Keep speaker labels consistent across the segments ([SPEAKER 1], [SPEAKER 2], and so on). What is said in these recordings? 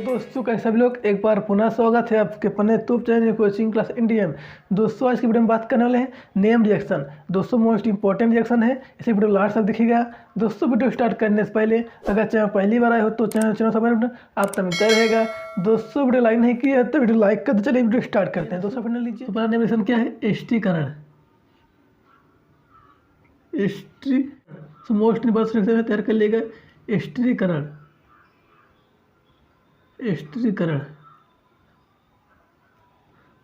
[SPEAKER 1] दोस्तों कैसे सभी लोग एक बार पुनः स्वागत है आपके अपने YouTube channel coaching class Indian. दोस्तों आज की वीडियो में बात करने वाले हैं नेम रिएक्शन। दोस्तों मोस्ट इंपॉर्टेंट रिएक्शन है, इसे वीडियो लास्ट तक दिखेगा। दोस्तों वीडियो स्टार्ट करने से पहले अगर चैनल पहली बार आए हो तो चैनल सब्सक्राइब आप तक मिलता रहेगा। दोस्तों वीडियो लाइक नहीं किया है तो वीडियो लाइक कर, तो चलिए वीडियो स्टार्ट करते हैं। दोस्तों अपने लीजिए हमारा नेम रिएक्शन क्या है, स्त्रीकरण। मोस्ट इंपॉर्टेंट तैयार कर लेगा स्त्रीकरण। स्त्रीकरण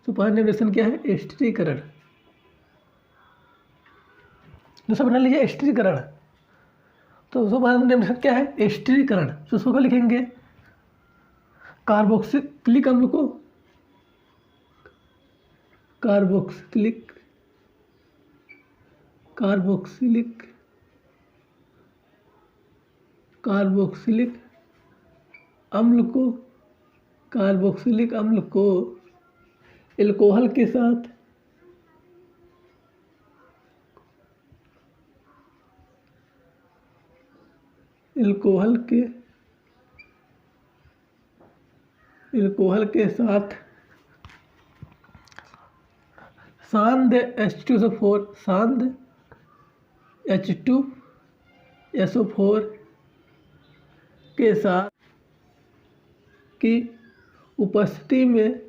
[SPEAKER 1] सुपरनेविगेशन क्या है, स्त्रीकरण। दूसरा बना लीजिए स्त्रीकरण। तो सुपरनेविगेशन क्या है, स्त्रीकरण। तो उसको लिखेंगे कार्बोक्सिलिक अम्ल को कार्बोक्सिलिक अम्ल को एल्कोहल के साथ शांत H2SO4 के साथ की उपस्थिति में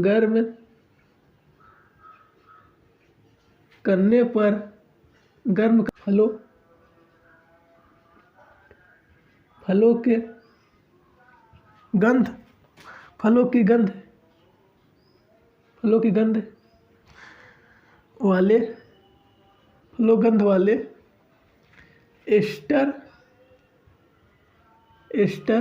[SPEAKER 1] गर्म करने पर फलों की गंध वाले एस्टर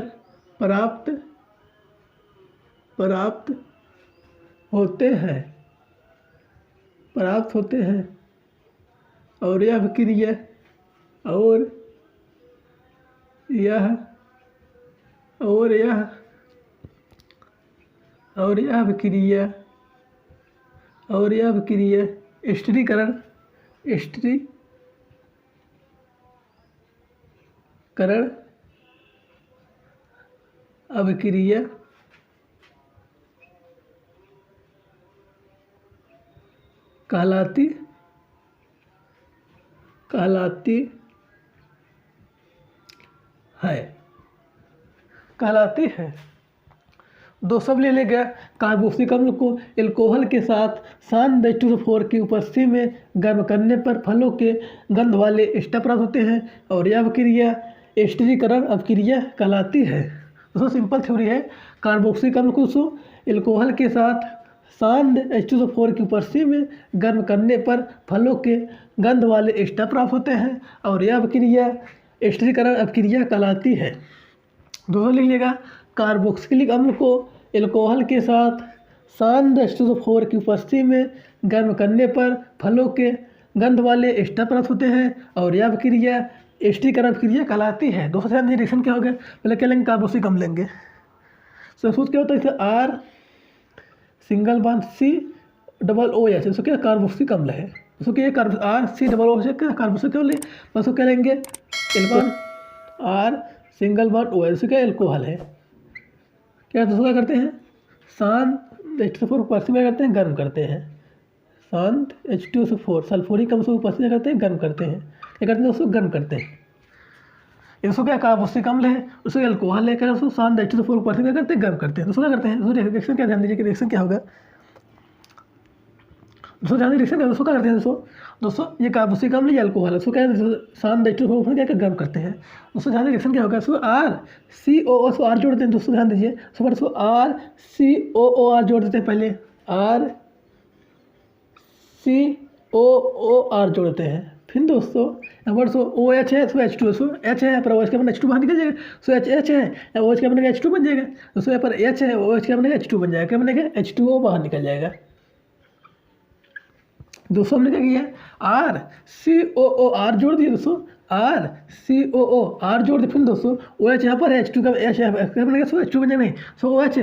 [SPEAKER 1] प्राप्त होते हैं और यह अभिक्रिया स्त्रीकरण अभिक्रिया कहलाती है। दो सब ले लेगा कार्बोक्सिलिक अम्ल को एल्कोहल के साथ शांत H2SO4 की उपस्थिति में गर्म करने पर फलों के गंध वाले एस्टर प्राप्त होते हैं और यह अभिक्रिया स्त्रीकरण अभिक्रिया कहलाती है। दोस्तों सिंपल थ्योरी है, कार्बोक्सिलिक अम्ल को एल्कोहल के साथ शांत H2SO4 की उपस्थिति में गर्म करने पर फलों के गंध वाले एस्टर प्राप्त होते हैं और यह अभिक्रिया स्त्रीकरण अभिक्रिया कहलाती है। दोस्तों लिख लीजिएगा कार्बोक्सिलिक अम्ल को एल्कोहल के साथ शांत H2SO4 की उपस्थिति में गर्म करने पर फलों के गंध वाले एस्टर प्राप्त होते हैं और यह अभिक्रिया स्त्रीकरण अभिक्रिया कहलाती है। दोस्तों से रिएक्शन क्या होगा, पहले क्या लेंगे, कार्बोक्सिलिक अम्ल लेंगे। सूत्र क्या होता है, इसे R सिंगल बॉन्ड COOH, इसको क्या कार्बोक्सिलिक अम्ल है। उसको क्या RCOOH से क्या कार्बोक्सिलिक अम्ल है, उसको क्या लेंगे R सिंगल बॉन्ड OH, इसको क्या एल्कोहल है। क्या दोस्तों क्या करते हैं, शांत H2SO4 उपस्थिति में करते हैं, गर्म करते हैं। शांत H2SO4 सल्फ्यूरिक अम्ल को उपस्थिति में करते हैं, गर्म करते हैं। क्या करते हैं दोस्तों, गर्म करते हैं। इसको क्या कार्बोक्सिलिक अम्ल है, उसको एल्कोहल है, क्या दोस्तों शांत H2SO4 उपस्थिति में करते हैं, गर्म करते हैं। दोस्तों क्या करते हैं, दोस्तों रिएक्शन क्या ध्यान दीजिए कि रिएक्शन क्या होगा। दोस्तों ध्यान रिएक्शन क्या, दोस्तों क्या करते हैं, दोस्तों ये कार्बोक्सिलिक अम्ल या अल्कोहल है, उसको क्या शांत H2SO4 क्या गर्म करते हैं। दोस्तों ध्यान रिएक्शन क्या होगा, उसको RCOOR जोड़ते हैं। दोस्तों ध्यान दीजिए उसको RCOOR जोड़ देते हैं, पहले RCOOR जोड़ते हैं। फिर दोस्तों यहाँ पर OH है, सो H2 H है, पर OH का बना H2 बाहर निकल जाएगा। सो H है, OH का बनेगा H2 बन जाएगा। दोस्तों यहाँ पर H है, OH का बनेगा H2 बन जाएगा। क्या बनेगा, H2O बाहर निकल जाएगा। दोस्तों हमने क्या किया, RCOOR जोड़ दिया दोस्तों, COO आर जोड़ दे फिर दोस्तों OH यहाँ पर है H2 का H बनेगा सो H2 बन जाएगा नहीं सो OH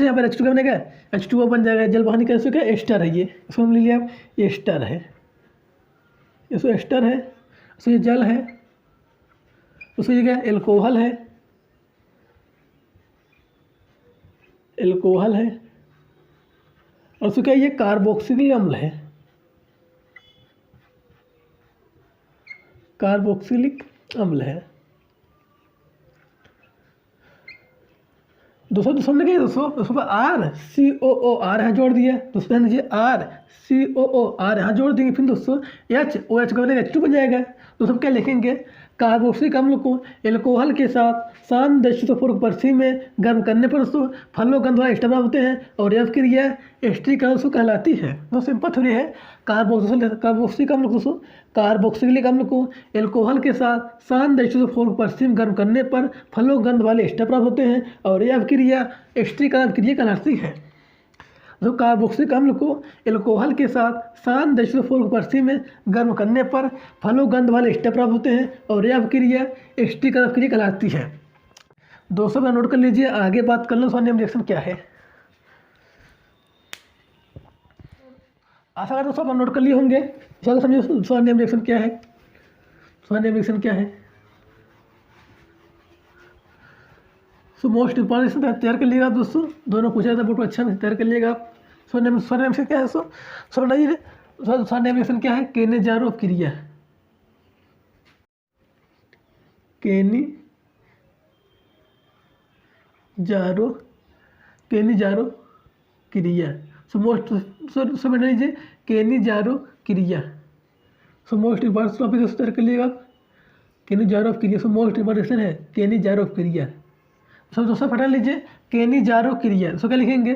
[SPEAKER 1] यहाँ पर H2 का बनेगा H2O बन जाएगा जल वाहन कैसे क्या एस्टर है ये इसको हम ले लिया ये एस्टर है इसको एस्टर है सो ये जल है उसको ये क्या एल्कोहल है और उसको क्या ये कार्बोक्सिलिक अम्ल है दोस्तों ने क्या दोस्तों RCOO आर यहाँ जोड़ दिया दोस्तों ध्यान दीजिए RCOO आर यहाँ जोड़ देंगे फिर दोस्तों OH का बनेगा H2 बन जाएगा दोस्तों क्या लिखेंगे कार्बोक्सिलिक अम्ल को एल्कोहल के साथ शांत -4 में गर्म करने पर दोस्तों फलों गंध वाले एस्टर होते हैं और यह क्रिया एस्टरीकरण कहलाती है। दोस्तों सिंपल थ्योरी है कार्बोक्सिलिक अम्ल को एल्कोहल के साथ शांत -4 गर्म करने पर फलों गंध वाले एस्टर प्राप्त होते हैं और यह क्रिया एस्टरीकरण क्रिया कहलाती है। जो कार्बोक्सिलिक अम्ल को एल्कोहल के साथ शांत -4 में गर्म करने पर फलों गंध वाले एस्टर प्राप्त होते हैं और यह क्रिया एस्टरीकरण क्रिया कहलाती है। दोस्तों आप नोट कर लीजिए आगे बात कर लो स्वान रिएक्शन क्या है। आशा करता दोस्तों आप नोट कर लिए होंगे समझिए स्वान रिएक्शन क्या है। सो मोस्ट इंपॉर्टेंट तैयार कर लीजिएगा दोस्तों दोनों पूछा था बहुत अच्छा तैयार कर लीजिएगा आप। स्वान रिएक्शन क्या है स्वान रिएक्शन क्या है केनेजारो क्रिया समझ लीजिए केनेजारो क्रिया मोस्ट इंपॉर्टेंट टॉपिक दोस्तों तैयार कर लीजिएगा आप केनेजारो क्रिया मोस्ट इंपॉर्टेंट है केनेजारो क्रिया सब दोस्तों पढ़ा लीजिए केनेजारो क्रिया सो क्या लिखेंगे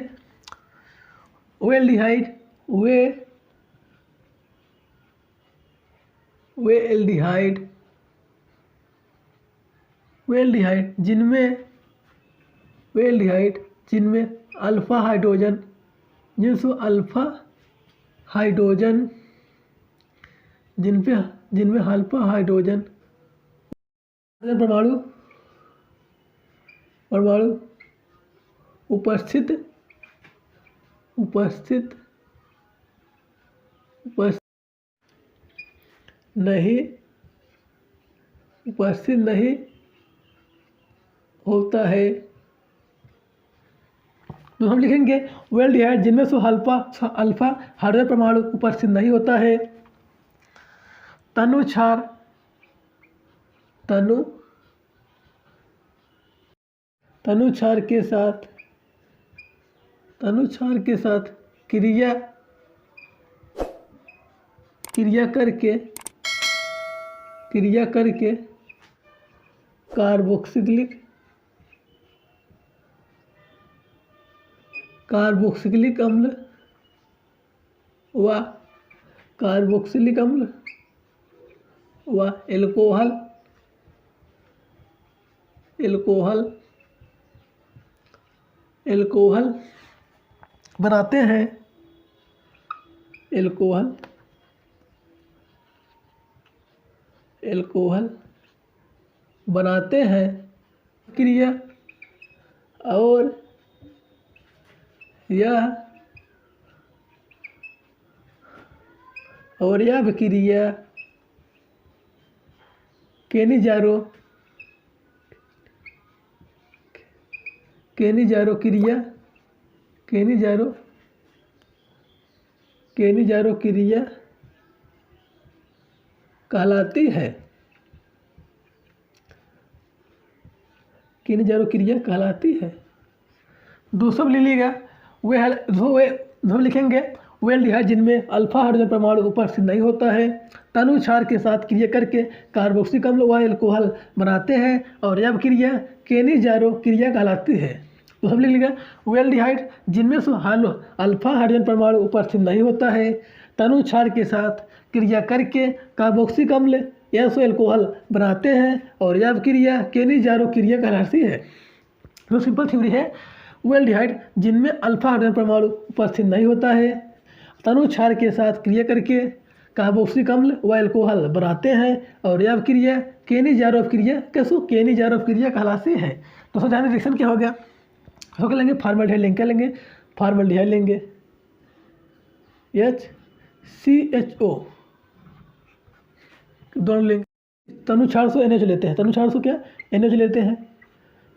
[SPEAKER 1] वेल्डिहाइड जिनमें अल्फा हाइड्रोजन जिनमें अल्फा हाइड्रोजन परमाणु उपस्थित नहीं होता है तो हम लिखेंगे वेल्डिहाइड जिनमें से अल्फा हाइड्रोजन परमाणु उपस्थित नहीं होता है। तनुक्षार के साथ क्रिया करके कार्बोक्सिलिक अम्ल व एल्कोहल बनाते हैं क्रिया और यह क्रिया केनेजारो क्रिया कहलाती है। दूसरा ले लीजिएगा हम लिखेंगे वेल्डिहाइड जिनमें अल्फा हाइड्रोजन परमाणु उपस्थित नहीं होता है तनुक्षार के साथ क्रिया करके कार्बोक्सिलिक अम्ल व एल्कोहल बनाते हैं और यह क्रिया केनेजारो क्रिया कहलाती है। तो हम लिख लेंगे वेल्डिहाइड जिनमें से अल्फा हाइड्रोजन परमाणु उपस्थित नहीं होता है तनुक्षार के साथ क्रिया करके कार्बोक्सिलिक अम्ल या एल्कोहल बनाते हैं और यह क्रिया केनेजारो क्रिया कहलाती है। तो सिंपल थ्योरी है वेल्डिहाइड जिनमें अल्फा हाइड्रोजन परमाणु उपस्थित नहीं होता है तनुक्षार के साथ क्रिया करके कार्बोक्सिलिक अम्ल व एल्कोहल बनाते हैं और यह क्रिया केनिजारोफ क्रिया कैसो केनिजारोफ क्रिया कहलाती है। दोस्तों ध्यान रिएक्शन क्या हो गया, तो क्या लेंगे फॉर्मेल्डिहाइड लेंगे, क्या लेंगे फॉर्मेल्डिहाइड लेंगे HCHO दोनों लेंगे, तनु क्षार से NH लेते हैं, तनु क्षार से क्या NH लेते हैं,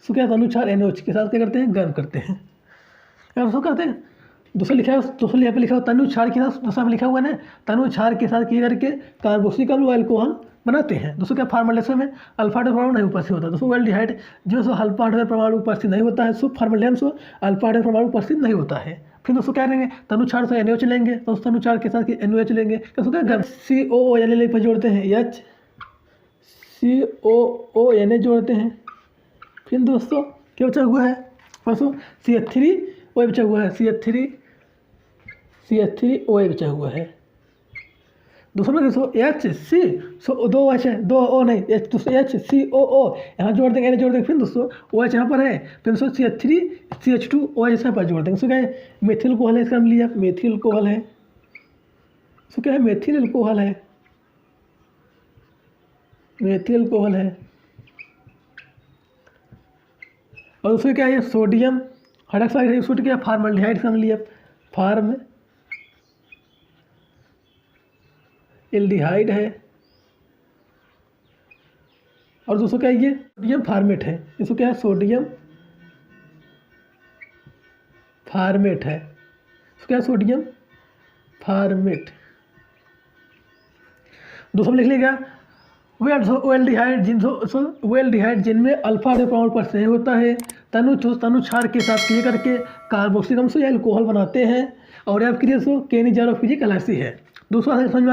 [SPEAKER 1] सो क्या तनु क्षार NH के साथ क्या करते हैं गर्म करते हैं, क्या करते हैं। दूसरा लिखा है, दूसरा यहाँ पे लिखा हुआ तनु क्षार के साथ, दूसरा में लिखा हुआ है ना तनु क्षार के साथ किया करके कार्बोक्सिलिक अम्ल व एल्कोहल बनाते हैं। दोस्तों क्या फॉर्मेल्डिहाइड में अल्फा हाइड्रोजन परमाणु नहीं उपस्थित होता। दोस्तों एल्डिहाइड जो सो अल्फा हाइड्रोजन परमाणु उपस्थित नहीं होता है, सो फॉर्मेल्डिहाइड से अल्फा हाइड्रोजन परमाणु उपस्थित नहीं होता है। फिर दोस्तों क्या लेंगे तनु क्षार से NaOH लेंगे, तो तनु क्षार के साथ NaOH लेंगे, दोस्तों क्या COO पर जोड़ते हैं HCOO जोड़ते हैं। फिर दोस्तों क्या बचा हुआ है, दोस्तों CH3OH बचा हुआ है, CH3OH बचा हुआ है। दूसरा में दोस्तों HC सो दो OH है, दो O नहीं, HCOO यहाँ जोड़ देंगे, जोड़ देंगे। फिर दोस्तों OH यहाँ पर है, फिर दोस्तों CH3CH2OH यहाँ पर जोड़ देंगे। सो क्या है मेथिल कोहल है, इसका नाम लिया मेथिल कोहल है। सो क्या है मेथिल अल्कोहल है, मेथिल कोहल है। और उसमें क्या है सोडियम हाइड्रोक्साइड सूट क्या फॉर्मेल्डिहाइड का नाम लिया फार्म एल्डिहाइड है। और दोस्तों क्या है ये सोडियम फार्मेट है, इसको क्या है सोडियम फार्मेट है, इसको क्या है सोडियम फार्मेट। दूसरा लिख लिया वेल्डिहाइड जिनमें अल्फा हाइड्रोजन परमाणु उपस्थित नहीं होता है, तनु क्षार के साथ क्रिया करके कार्बोक्सिलिक अम्ल या एल्कोहल बनाते हैं और यह क्रिया केनिजारोफ क्रिया कहलाती है। दूसरा समझ में